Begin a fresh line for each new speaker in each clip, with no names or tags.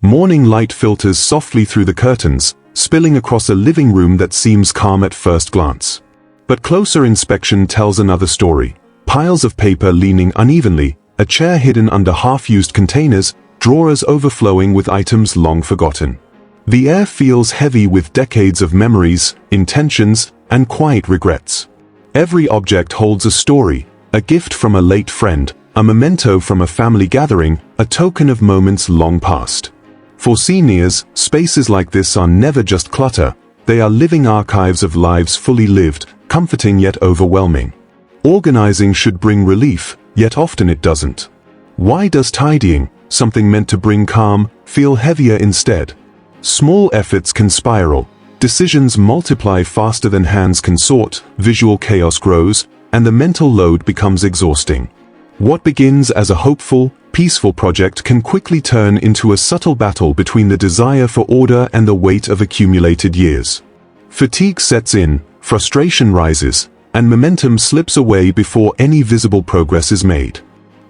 Morning light filters softly through the curtains, spilling across a living room that seems calm at first glance. But closer inspection tells another story. Piles of paper leaning unevenly, a chair hidden under half-used containers, drawers overflowing with items long forgotten. The air feels heavy with decades of memories, intentions, and quiet regrets. Every object holds a story, a gift from a late friend, a memento from a family gathering, a token of moments long past. For seniors, spaces like this are never just clutter, they are living archives of lives fully lived, comforting yet overwhelming. Organizing should bring relief, yet often it doesn't. Why does tidying, something meant to bring calm, feel heavier instead? Small efforts can spiral, decisions multiply faster than hands can sort, visual chaos grows, and the mental load becomes exhausting. What begins as a hopeful, peaceful project can quickly turn into a subtle battle between the desire for order and the weight of accumulated years. Fatigue sets in, frustration rises, and momentum slips away before any visible progress is made.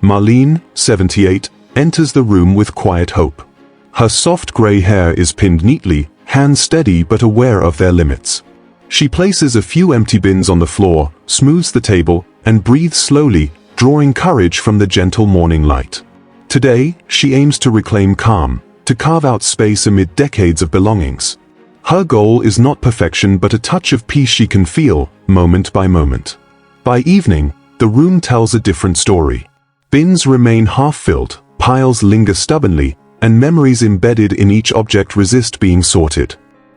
Marlene, 78, enters the room with quiet hope. Her soft gray hair is pinned neatly, hands steady but aware of their limits. She places a few empty bins on the floor, smooths the table, and breathes slowly, drawing courage from the gentle morning light. Today, she aims to reclaim calm, to carve out space amid decades of belongings. Her goal is not perfection but a touch of peace she can feel, moment by moment. By evening, the room tells a different story. Bins remain half-filled, piles linger stubbornly, and memories embedded in each object resist being sorted.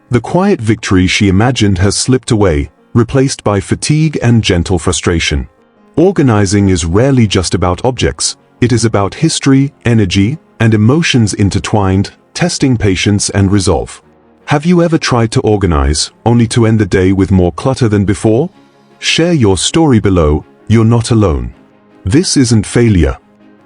The quiet victory she imagined has slipped away, replaced by fatigue and gentle frustration. Organizing is rarely just about objects. It is about history, energy, and emotions intertwined, testing patience and resolve. Have you ever tried to organize, only to end the day with more clutter than before? Share your story below, you're not alone. This isn't failure.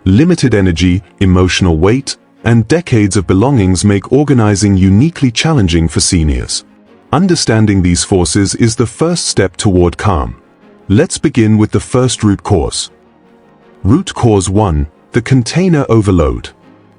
Limited energy, emotional weight, and decades of belongings make organizing uniquely challenging for seniors. Understanding these forces is the first step toward calm. Let's begin with the first root cause. Root cause 1, the container overload.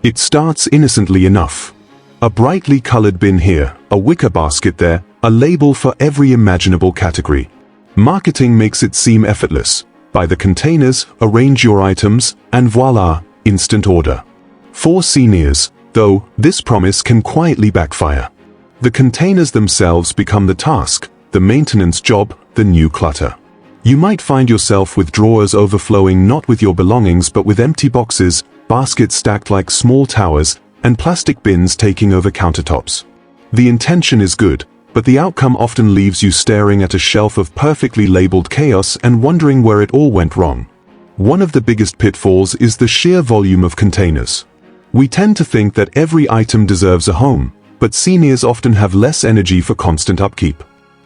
It starts innocently enough. A brightly colored bin here, a wicker basket there, a label for every imaginable category. Marketing makes it seem effortless. Buy the containers, arrange your items, and voila, instant order. For seniors, though, this promise can quietly backfire. The containers themselves become the task, the maintenance job, the new clutter. You might find yourself with drawers overflowing not with your belongings but with empty boxes, baskets stacked like small towers, and plastic bins taking over countertops. The intention is good, but the outcome often leaves you staring at a shelf of perfectly labeled chaos and wondering where it all went wrong. One of the biggest pitfalls is the sheer volume of containers. We tend to think that every item deserves a home, but seniors often have less energy for constant upkeep.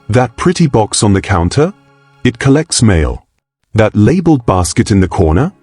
That pretty box on the counter? It collects mail. That labeled basket in the corner?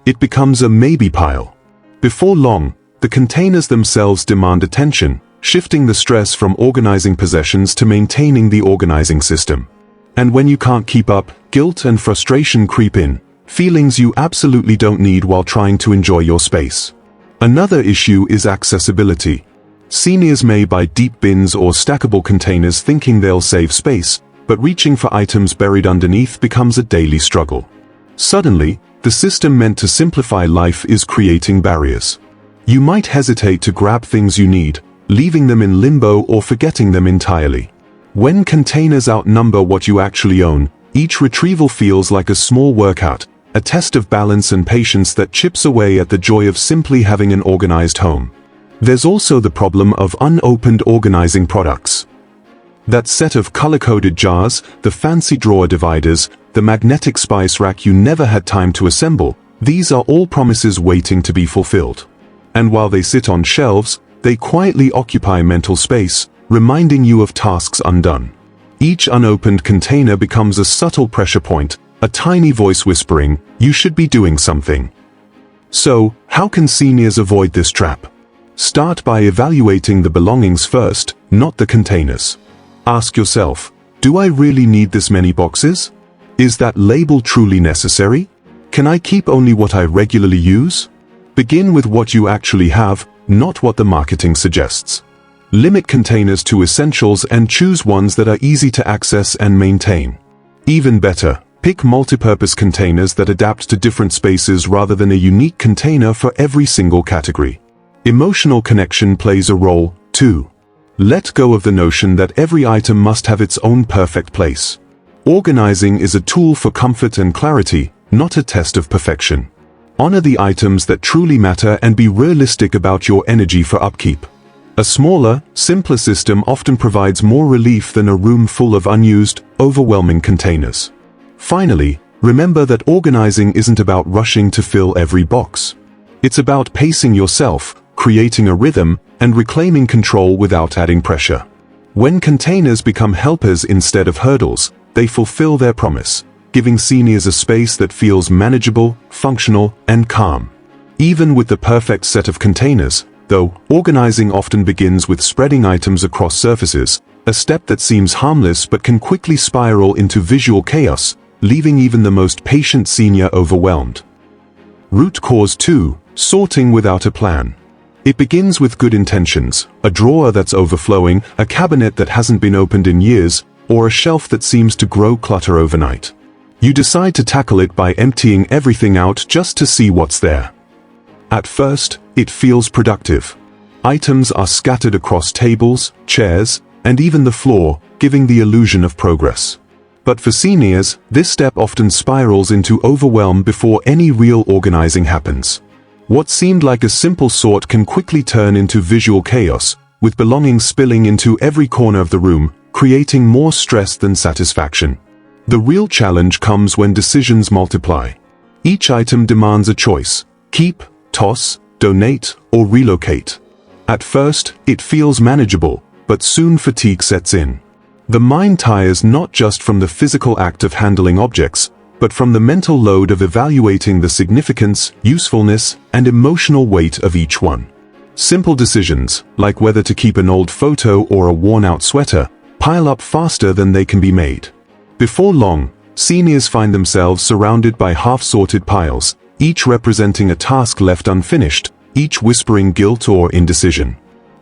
It becomes a maybe pile. Before long, the containers themselves demand attention, shifting the stress from organizing possessions to maintaining the organizing system. And when you can't keep up, guilt and frustration creep in, feelings you absolutely don't need while trying to enjoy your space. Another issue is accessibility. Seniors may buy deep bins or stackable containers thinking they'll save space, but reaching for items buried underneath becomes a daily struggle. Suddenly, the system meant to simplify life is creating barriers. You might hesitate to grab things you need, leaving them in limbo or forgetting them entirely. When containers outnumber what you actually own, each retrieval feels like a small workout, a test of balance and patience that chips away at the joy of simply having an organized home. There's also the problem of unopened organizing products. That set of color-coded jars, the fancy drawer dividers, the magnetic spice rack you never had time to assemble, these are all promises waiting to be fulfilled. And while they sit on shelves, they quietly occupy mental space, reminding you of tasks undone. Each unopened container becomes a subtle pressure point, a tiny voice whispering, "You should be doing something." So, how can seniors avoid this trap? Start by evaluating the belongings first, not the containers. Ask yourself, do I really need this many boxes? Is that label truly necessary? Can I keep only what I regularly use? Begin with what you actually have, not what the marketing suggests. Limit containers to essentials and choose ones that are easy to access and maintain. Even better, pick multipurpose containers that adapt to different spaces rather than a unique container for every single category. Emotional connection plays a role, too. Let go of the notion that every item must have its own perfect place. Organizing is a tool for comfort and clarity, not a test of perfection. Honor the items that truly matter and be realistic about your energy for upkeep. A smaller, simpler system often provides more relief than a room full of unused, overwhelming containers. Finally, remember that organizing isn't about rushing to fill every box. It's about pacing yourself, creating a rhythm, and reclaiming control without adding pressure. When containers become helpers instead of hurdles, they fulfill their promise, giving seniors a space that feels manageable, functional, and calm. Even with the perfect set of containers, though, organizing often begins with spreading items across surfaces, a step that seems harmless but can quickly spiral into visual chaos, leaving even the most patient senior overwhelmed. Root cause 2: sorting without a plan. It begins with good intentions, a drawer that's overflowing, a cabinet that hasn't been opened in years, or a shelf that seems to grow clutter overnight. You decide to tackle it by emptying everything out just to see what's there. At first, it feels productive. Items are scattered across tables, chairs, and even the floor, giving the illusion of progress. But for seniors, this step often spirals into overwhelm before any real organizing happens. What seemed like a simple sort can quickly turn into visual chaos, with belongings spilling into every corner of the room, creating more stress than satisfaction. The real challenge comes when decisions multiply. Each item demands a choice: keep, toss, donate, or relocate. At first, it feels manageable, but soon fatigue sets in. The mind tires not just from the physical act of handling objects, but from the mental load of evaluating the significance, usefulness, and emotional weight of each one. Simple decisions, like whether to keep an old photo or a worn-out sweater, pile up faster than they can be made. Before long, seniors find themselves surrounded by half-sorted piles, each representing a task left unfinished, each whispering guilt or indecision.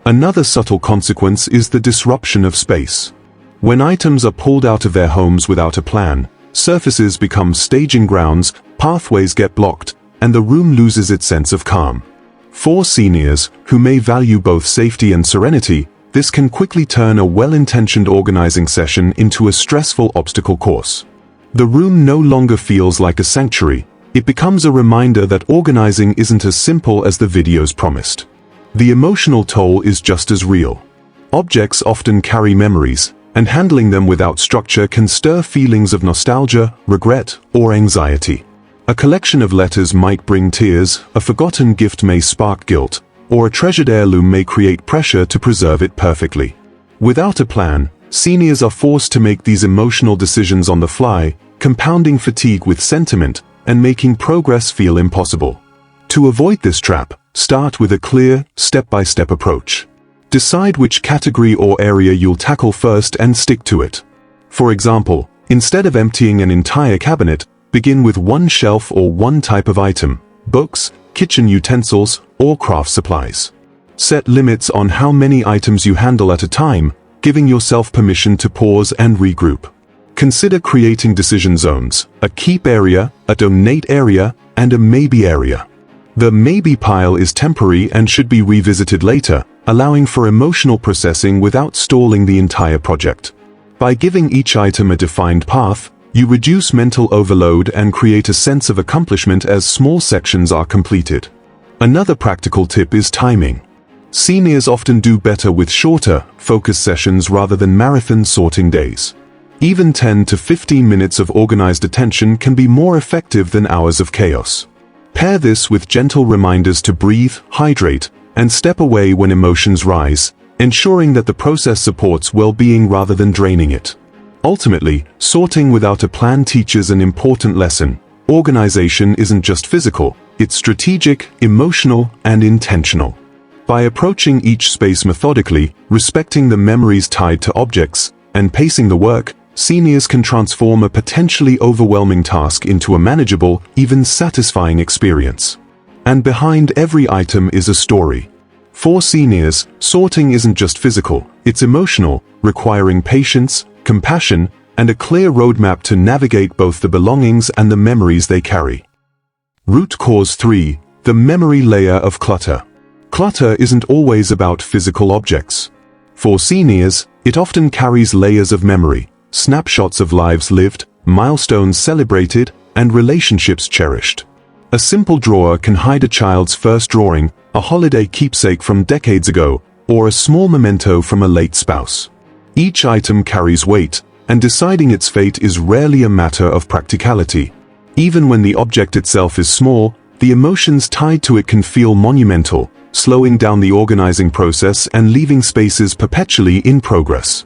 Another subtle consequence is the disruption of space. When items are pulled out of their homes without a plan, surfaces become staging grounds, pathways get blocked, and the room loses its sense of calm. For seniors, who may value both safety and serenity, this can quickly turn a well-intentioned organizing session into a stressful obstacle course. The room no longer feels like a sanctuary. It becomes a reminder that organizing isn't as simple as the videos promised. The emotional toll is just as real. Objects often carry memories, and handling them without structure can stir feelings of nostalgia, regret, or anxiety. A collection of letters might bring tears, a forgotten gift may spark guilt, or a treasured heirloom may create pressure to preserve it perfectly. Without a plan, seniors are forced to make these emotional decisions on the fly, compounding fatigue with sentiment, and making progress feel impossible. To avoid this trap, start with a clear, step-by-step approach. Decide which category or area you'll tackle first and stick to it. For example, instead of emptying an entire cabinet, begin with one shelf or one type of item: books, kitchen utensils, or craft supplies. Set limits on how many items you handle at a time, giving yourself permission to pause and regroup. Consider creating decision zones: a keep area, a donate area, and a maybe area. The maybe pile is temporary and should be revisited later, allowing for emotional processing without stalling the entire project. By giving each item a defined path, you reduce mental overload and create a sense of accomplishment as small sections are completed. Another practical tip is timing. Seniors often do better with shorter, focused sessions rather than marathon sorting days. Even 10 to 15 minutes of organized attention can be more effective than hours of chaos. Pair this with gentle reminders to breathe, hydrate, and step away when emotions rise, ensuring that the process supports well-being rather than draining it. Ultimately, sorting without a plan teaches an important lesson. Organization isn't just physical, it's strategic, emotional, and intentional. By approaching each space methodically, respecting the memories tied to objects, and pacing the work, seniors can transform a potentially overwhelming task into a manageable, even satisfying experience. And behind every item is a story. For seniors, sorting isn't just physical, it's emotional, requiring patience, compassion, and a clear roadmap to navigate both the belongings and the memories they carry. Root cause 3. The memory layer of clutter. Clutter isn't always about physical objects. For seniors, it often carries layers of memory, snapshots of lives lived, milestones celebrated, and relationships cherished. A simple drawer can hide a child's first drawing, a holiday keepsake from decades ago, or a small memento from a late spouse. Each item carries weight, and deciding its fate is rarely a matter of practicality. Even when the object itself is small, the emotions tied to it can feel monumental, slowing down the organizing process and leaving spaces perpetually in progress.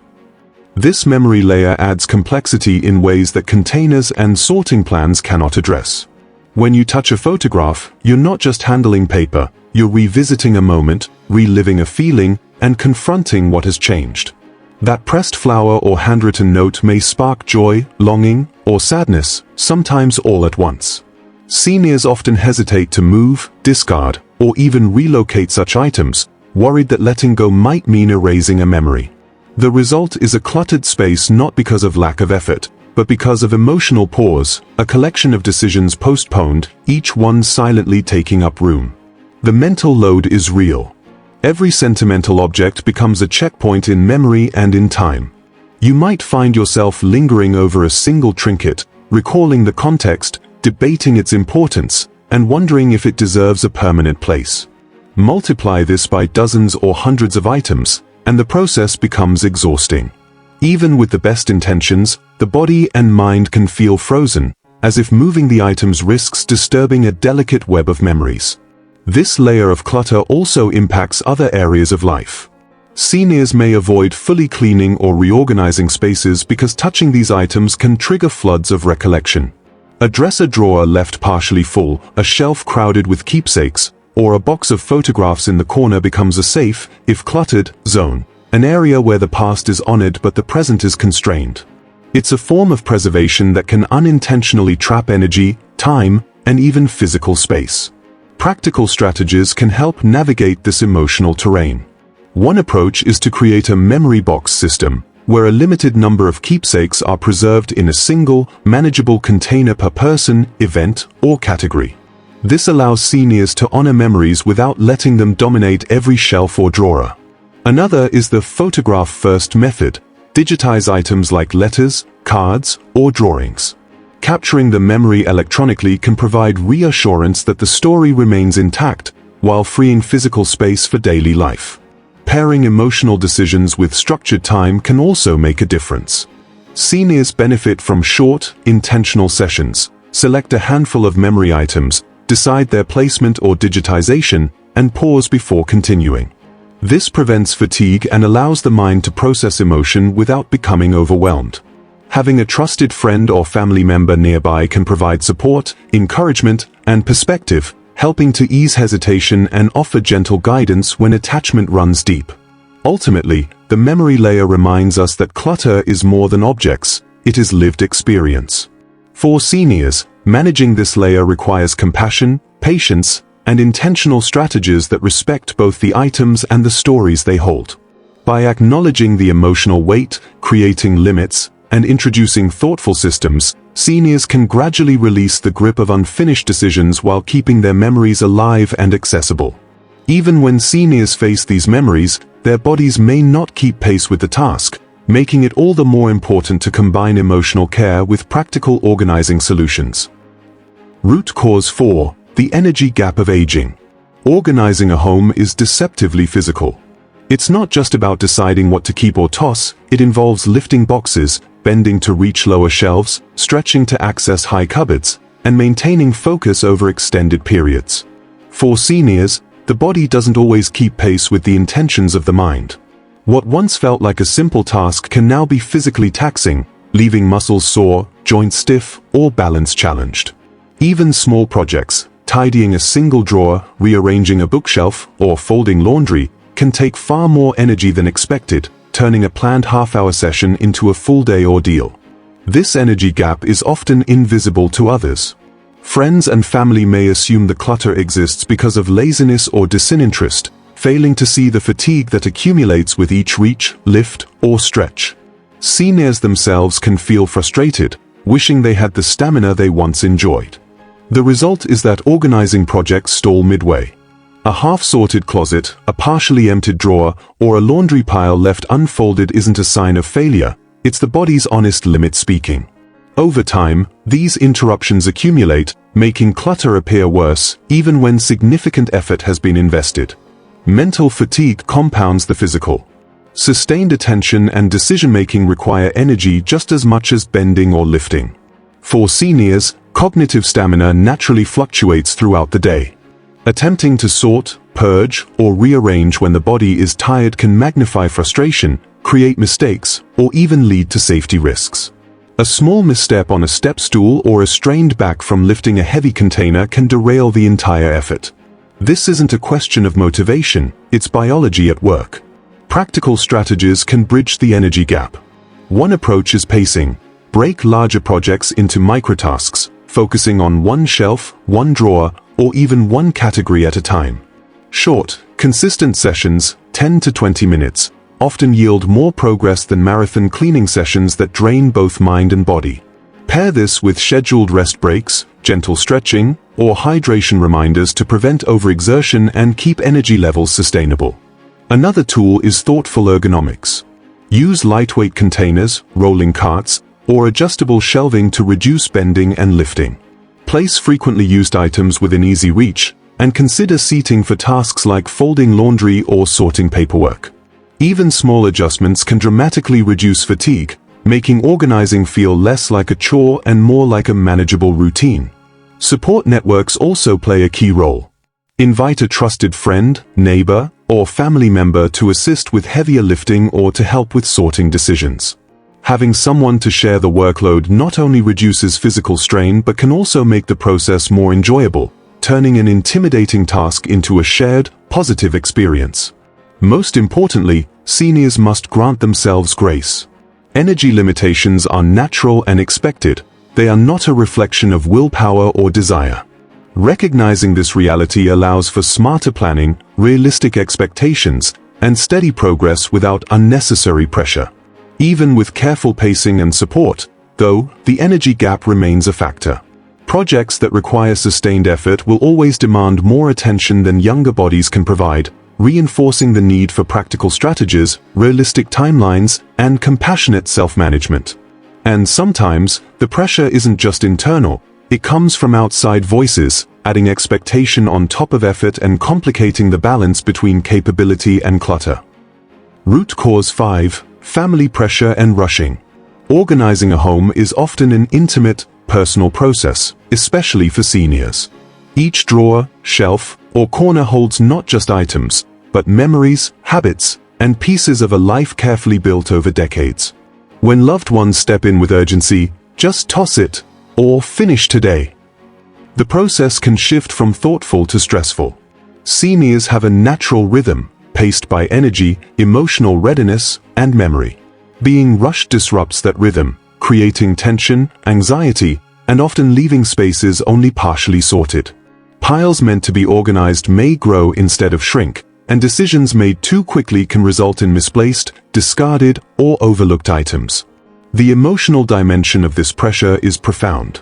This memory layer adds complexity in ways that containers and sorting plans cannot address. When you touch a photograph, you're not just handling paper, you're revisiting a moment, reliving a feeling, and confronting what has changed. That pressed flower or handwritten note may spark joy, longing, or sadness, sometimes all at once. Seniors often hesitate to move, discard, or even relocate such items, worried that letting go might mean erasing a memory. The result is a cluttered space not because of lack of effort, but because of emotional pause, a collection of decisions postponed, each one silently taking up room. The mental load is real. Every sentimental object becomes a checkpoint in memory and in time. You might find yourself lingering over a single trinket, recalling the context, debating its importance, and wondering if it deserves a permanent place. Multiply this by dozens or hundreds of items, and the process becomes exhausting. Even with the best intentions, the body and mind can feel frozen, as if moving the items risks disturbing a delicate web of memories. This layer of clutter also impacts other areas of life. Seniors may avoid fully cleaning or reorganizing spaces because touching these items can trigger floods of recollection. A dresser drawer left partially full, a shelf crowded with keepsakes, or a box of photographs in the corner becomes a safe, if cluttered, zone, an area where the past is honored but the present is constrained. It's a form of preservation that can unintentionally trap energy, time, and even physical space. Practical strategies can help navigate this emotional terrain. One approach is to create a memory box system, where a limited number of keepsakes are preserved in a single, manageable container per person, event, or category. This allows seniors to honor memories without letting them dominate every shelf or drawer. Another is the photograph first method. Digitize items like letters, cards, or drawings. Capturing the memory electronically can provide reassurance that the story remains intact, while freeing physical space for daily life. Pairing emotional decisions with structured time can also make a difference. Seniors benefit from short, intentional sessions. Select a handful of memory items, decide their placement or digitization, and pause before continuing. This prevents fatigue and allows the mind to process emotion without becoming overwhelmed. Having a trusted friend or family member nearby can provide support, encouragement, and perspective, helping to ease hesitation and offer gentle guidance when attachment runs deep. Ultimately, the memory layer reminds us that clutter is more than objects, it is lived experience. For seniors, managing this layer requires compassion, patience, and intentional strategies that respect both the items and the stories they hold. By acknowledging the emotional weight, creating limits, and introducing thoughtful systems, seniors can gradually release the grip of unfinished decisions while keeping their memories alive and accessible. Even when seniors face these memories, their bodies may not keep pace with the task, making it all the more important to combine emotional care with practical organizing solutions. Root cause 4. The energy gap of aging. Organizing a home is deceptively physical. It's not just about deciding what to keep or toss, it involves lifting boxes, bending to reach lower shelves, stretching to access high cupboards, and maintaining focus over extended periods. For seniors, the body doesn't always keep pace with the intentions of the mind. What once felt like a simple task can now be physically taxing, leaving muscles sore, joints stiff, or balance challenged. Even small projects, tidying a single drawer, rearranging a bookshelf, or folding laundry, can take far more energy than expected, turning a planned half-hour session into a full-day ordeal. This energy gap is often invisible to others. Friends and family may assume the clutter exists because of laziness or disinterest, failing to see the fatigue that accumulates with each reach, lift, or stretch. Seniors themselves can feel frustrated, wishing they had the stamina they once enjoyed. The result is that organizing projects stall midway. A half-sorted closet, a partially emptied drawer, or a laundry pile left unfolded isn't a sign of failure, it's the body's honest limit speaking. Over time, these interruptions accumulate, making clutter appear worse, even when significant effort has been invested. Mental fatigue compounds the physical. Sustained attention and decision-making require energy just as much as bending or lifting. For seniors, cognitive stamina naturally fluctuates throughout the day. Attempting to sort, purge, or rearrange when the body is tired can magnify frustration, create mistakes, or even lead to safety risks. A small misstep on a step stool or a strained back from lifting a heavy container can derail the entire effort. This isn't a question of motivation, it's biology at work. Practical strategies can bridge the energy gap. One approach is pacing. Break larger projects into microtasks, focusing on one shelf, one drawer, or even one category at a time. Short, consistent sessions, 10 to 20 minutes, often yield more progress than marathon cleaning sessions that drain both mind and body. Pair this with scheduled rest breaks, gentle stretching, or hydration reminders to prevent overexertion and keep energy levels sustainable. Another tool is thoughtful ergonomics. Use lightweight containers, rolling carts, or adjustable shelving to reduce bending and lifting. Place frequently used items within easy reach, and consider seating for tasks like folding laundry or sorting paperwork. Even small adjustments can dramatically reduce fatigue, making organizing feel less like a chore and more like a manageable routine. Support networks also play a key role. Invite a trusted friend, neighbor, or family member to assist with heavier lifting or to help with sorting decisions. Having someone to share the workload not only reduces physical strain but can also make the process more enjoyable, turning an intimidating task into a shared, positive experience. Most importantly, seniors must grant themselves grace. Energy limitations are natural and expected. They are not a reflection of willpower or desire. Recognizing this reality allows for smarter planning, realistic expectations, and steady progress without unnecessary pressure. Even with careful pacing and support, though, the energy gap remains a factor. Projects that require sustained effort will always demand more attention than younger bodies can provide, reinforcing the need for practical strategies, realistic timelines, and compassionate self-management. And sometimes, the pressure isn't just internal, it comes from outside voices, adding expectation on top of effort and complicating the balance between capability and clutter. Root cause 5. Family pressure and rushing. Organizing a home is often an intimate, personal process, especially for seniors. Each drawer, shelf, or corner holds not just items, but memories, habits, and pieces of a life carefully built over decades. When loved ones step in with urgency, just toss it, or finish today. The process can shift from thoughtful to stressful. Seniors have a natural rhythm, paced by energy, emotional readiness, and memory. Being rushed disrupts that rhythm, creating tension, anxiety, and often leaving spaces only partially sorted. Piles meant to be organized may grow instead of shrink, and decisions made too quickly can result in misplaced, discarded, or overlooked items. The emotional dimension of this pressure is profound.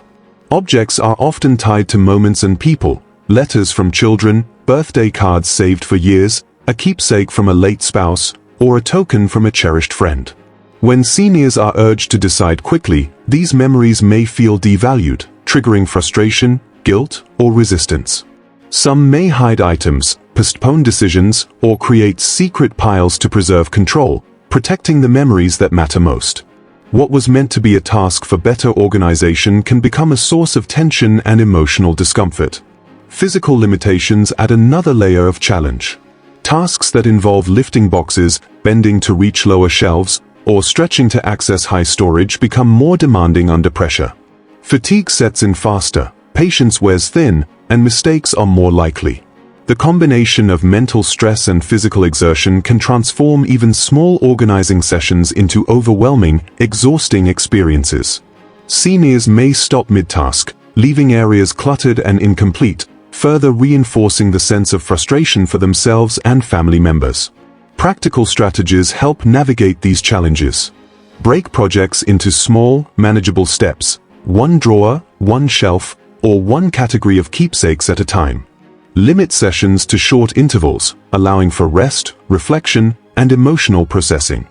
Objects are often tied to moments and people, letters from children, birthday cards saved for years, a keepsake from a late spouse, or a token from a cherished friend. When seniors are urged to decide quickly, these memories may feel devalued, triggering frustration, guilt, or resistance. Some may hide items, postpone decisions, or create secret piles to preserve control, protecting the memories that matter most. What was meant to be a task for better organization can become a source of tension and emotional discomfort. Physical limitations add another layer of challenge. Tasks that involve lifting boxes, bending to reach lower shelves, or stretching to access high storage become more demanding under pressure. Fatigue sets in faster, patience wears thin, and mistakes are more likely. The combination of mental stress and physical exertion can transform even small organizing sessions into overwhelming, exhausting experiences. Seniors may stop mid-task, leaving areas cluttered and incomplete, further reinforcing the sense of frustration for themselves and family members. Practical strategies help navigate these challenges. Break projects into small, manageable steps, one drawer, one shelf, or one category of keepsakes at a time. Limit sessions to short intervals, allowing for rest, reflection, and emotional processing.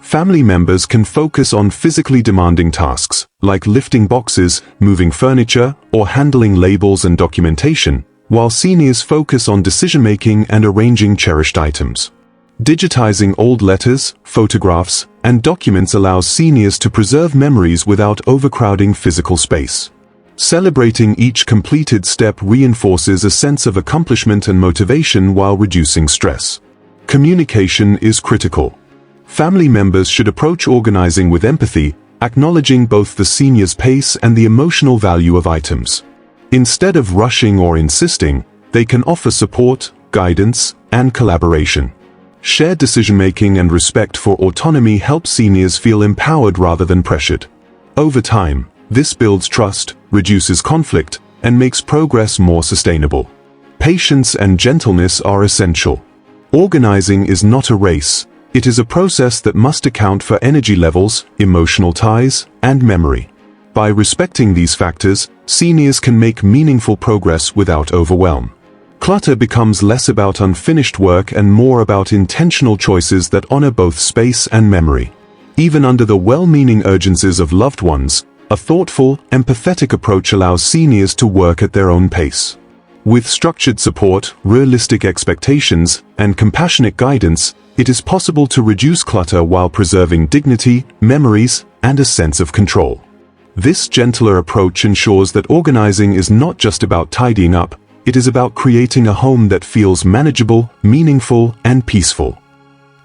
Family members can focus on physically demanding tasks, like lifting boxes, moving furniture, or handling labels and documentation, while seniors focus on decision-making and arranging cherished items. Digitizing old letters, photographs, and documents allows seniors to preserve memories without overcrowding physical space. Celebrating each completed step reinforces a sense of accomplishment and motivation while reducing stress. Communication is critical. Family members should approach organizing with empathy, acknowledging both the senior's pace and the emotional value of items. Instead of rushing or insisting, they can offer support, guidance, and collaboration. Shared decision-making and respect for autonomy help seniors feel empowered rather than pressured. Over time, this builds trust, reduces conflict, and makes progress more sustainable. Patience and gentleness are essential. Organizing is not a race. It is a process that must account for energy levels, emotional ties, and memory. By respecting these factors, seniors can make meaningful progress without overwhelm. Clutter becomes less about unfinished work and more about intentional choices that honor both space and memory. Even under the well-meaning urgencies of loved ones, a thoughtful, empathetic approach allows seniors to work at their own pace. With structured support, realistic expectations, and compassionate guidance, it is possible to reduce clutter while preserving dignity, memories, and a sense of control. This gentler approach ensures that organizing is not just about tidying up, it is about creating a home that feels manageable, meaningful, and peaceful.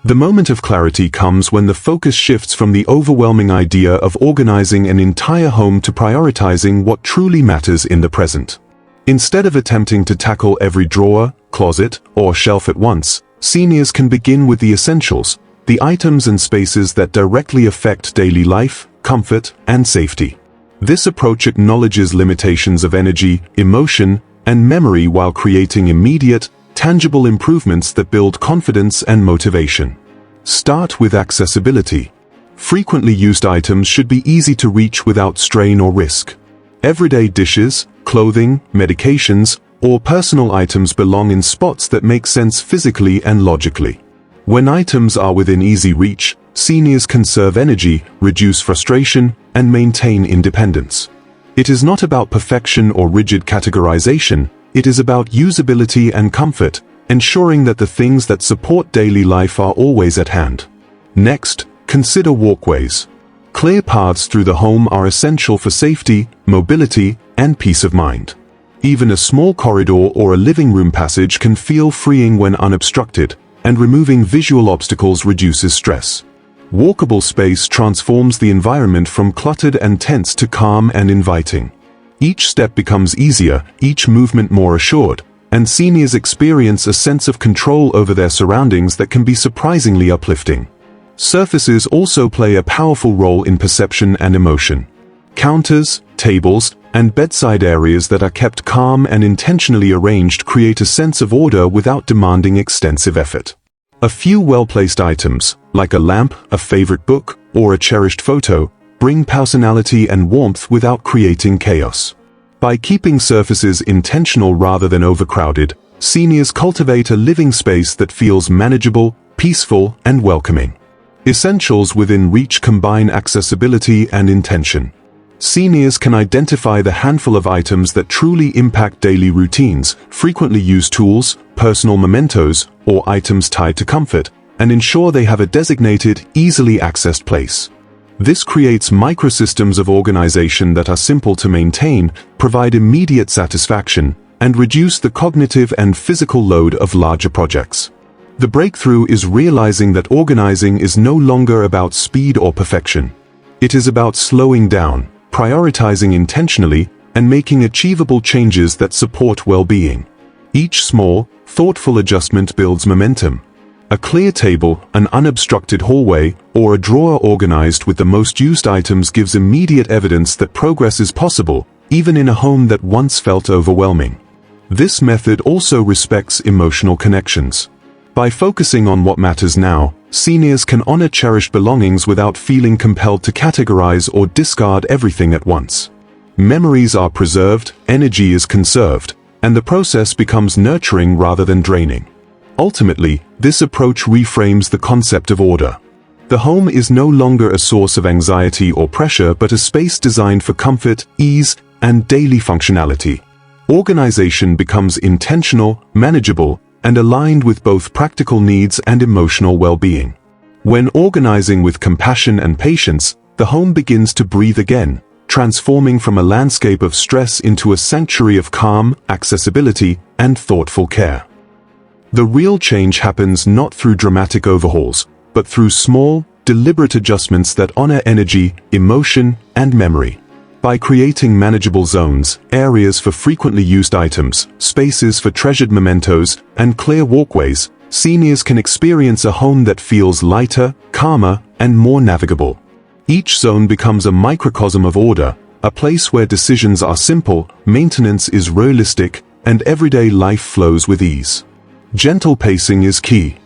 The moment of clarity comes when the focus shifts from the overwhelming idea of organizing an entire home to prioritizing what truly matters in the present. Instead of attempting to tackle every drawer, closet, or shelf at once, seniors can begin with the essentials, the items and spaces that directly affect daily life, comfort, and safety. This approach acknowledges limitations of energy, emotion, and memory while creating immediate, tangible improvements that build confidence and motivation. Start with accessibility. Frequently used items should be easy to reach without strain or risk. Everyday dishes, clothing, medications, or personal items belong in spots that make sense physically and logically. When items are within easy reach, seniors conserve energy, reduce frustration, and maintain independence. It is not about perfection or rigid categorization, it is about usability and comfort, ensuring that the things that support daily life are always at hand. Next, consider walkways. Clear paths through the home are essential for safety, mobility, and peace of mind. Even a small corridor or a living room passage can feel freeing when unobstructed, and removing visual obstacles reduces stress. Walkable space transforms the environment from cluttered and tense to calm and inviting. Each step becomes easier, each movement more assured, and seniors experience a sense of control over their surroundings that can be surprisingly uplifting. Surfaces also play a powerful role in perception and emotion. Counters, tables, and bedside areas that are kept calm and intentionally arranged create a sense of order without demanding extensive effort. A few well-placed items, like a lamp, a favorite book, or a cherished photo, bring personality and warmth without creating chaos. By keeping surfaces intentional rather than overcrowded, seniors cultivate a living space that feels manageable, peaceful, and welcoming. Essentials within reach combine accessibility and intention. Seniors can identify the handful of items that truly impact daily routines, frequently used tools, personal mementos, or items tied to comfort, and ensure they have a designated, easily accessed place. This creates microsystems of organization that are simple to maintain, provide immediate satisfaction, and reduce the cognitive and physical load of larger projects. The breakthrough is realizing that organizing is no longer about speed or perfection. It is about slowing down, prioritizing intentionally, and making achievable changes that support well-being. Each small, thoughtful adjustment builds momentum. A clear table, an unobstructed hallway, or a drawer organized with the most used items gives immediate evidence that progress is possible, even in a home that once felt overwhelming. This method also respects emotional connections. By focusing on what matters now, seniors can honor cherished belongings without feeling compelled to categorize or discard everything at once. Memories are preserved, energy is conserved, and the process becomes nurturing rather than draining. Ultimately, this approach reframes the concept of order. The home is no longer a source of anxiety or pressure but a space designed for comfort, ease, and daily functionality. Organization becomes intentional, manageable, and aligned with both practical needs and emotional well-being. When organizing with compassion and patience, the home begins to breathe again, transforming from a landscape of stress into a sanctuary of calm, accessibility, and thoughtful care. The real change happens not through dramatic overhauls, but through small, deliberate adjustments that honor energy, emotion, and memory. By creating manageable zones, areas for frequently used items, spaces for treasured mementos, and clear walkways, seniors can experience a home that feels lighter, calmer, and more navigable. Each zone becomes a microcosm of order, a place where decisions are simple, maintenance is realistic, and everyday life flows with ease. Gentle pacing is key.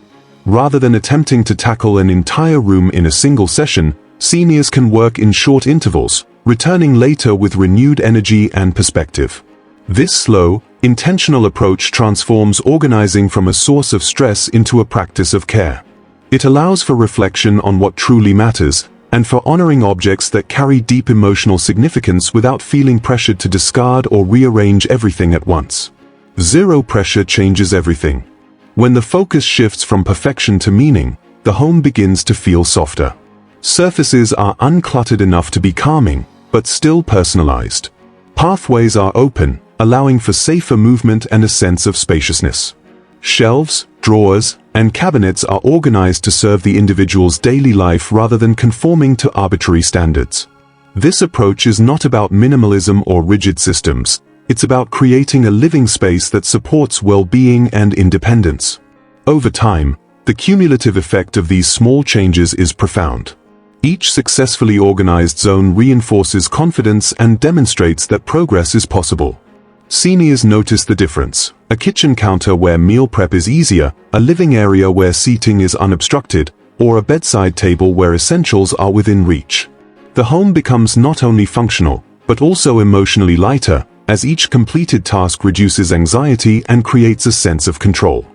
Rather than attempting to tackle an entire room in a single session, seniors can work in short intervals, returning later with renewed energy and perspective. This slow, intentional approach transforms organizing from a source of stress into a practice of care. It allows for reflection on what truly matters, and for honoring objects that carry deep emotional significance without feeling pressured to discard or rearrange everything at once. Zero pressure changes everything. When the focus shifts from perfection to meaning, the home begins to feel softer. Surfaces are uncluttered enough to be calming, but still personalized. Pathways are open, allowing for safer movement and a sense of spaciousness. Shelves, drawers, and cabinets are organized to serve the individual's daily life rather than conforming to arbitrary standards. This approach is not about minimalism or rigid systems. It's about creating a living space that supports well-being and independence. Over time, the cumulative effect of these small changes is profound. Each successfully organized zone reinforces confidence and demonstrates that progress is possible. Seniors notice the difference: a kitchen counter where meal prep is easier, a living area where seating is unobstructed, or a bedside table where essentials are within reach. The home becomes not only functional, but also emotionally lighter, as each completed task reduces anxiety and creates a sense of control.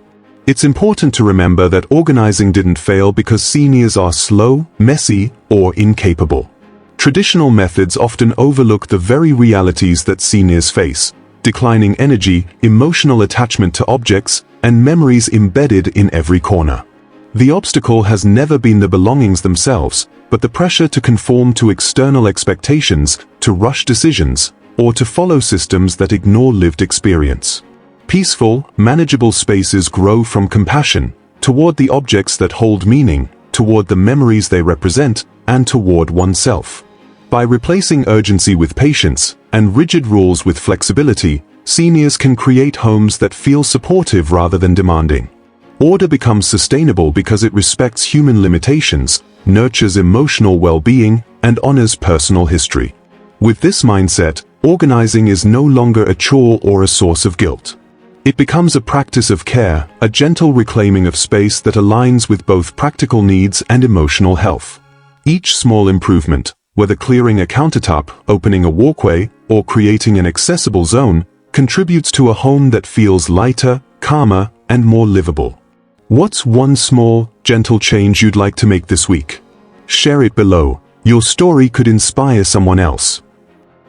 It's important to remember that organizing didn't fail because seniors are slow, messy, or incapable. Traditional methods often overlook the very realities that seniors face: declining energy, emotional attachment to objects, and memories embedded in every corner. The obstacle has never been the belongings themselves, but the pressure to conform to external expectations, to rush decisions, or to follow systems that ignore lived experience. Peaceful, manageable spaces grow from compassion, toward the objects that hold meaning, toward the memories they represent, and toward oneself. By replacing urgency with patience, and rigid rules with flexibility, seniors can create homes that feel supportive rather than demanding. Order becomes sustainable because it respects human limitations, nurtures emotional well-being, and honors personal history. With this mindset, organizing is no longer a chore or a source of guilt. It becomes a practice of care, a gentle reclaiming of space that aligns with both practical needs and emotional health. Each small improvement, whether clearing a countertop, opening a walkway, or creating an accessible zone, contributes to a home that feels lighter, calmer, and more livable. What's one small, gentle change you'd like to make this week? Share it below. Your story could inspire someone else.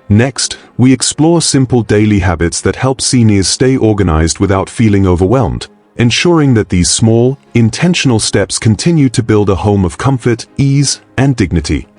Next, we explore simple daily habits that help seniors stay organized without feeling overwhelmed, ensuring that these small, intentional steps continue to build a home of comfort, ease, and dignity.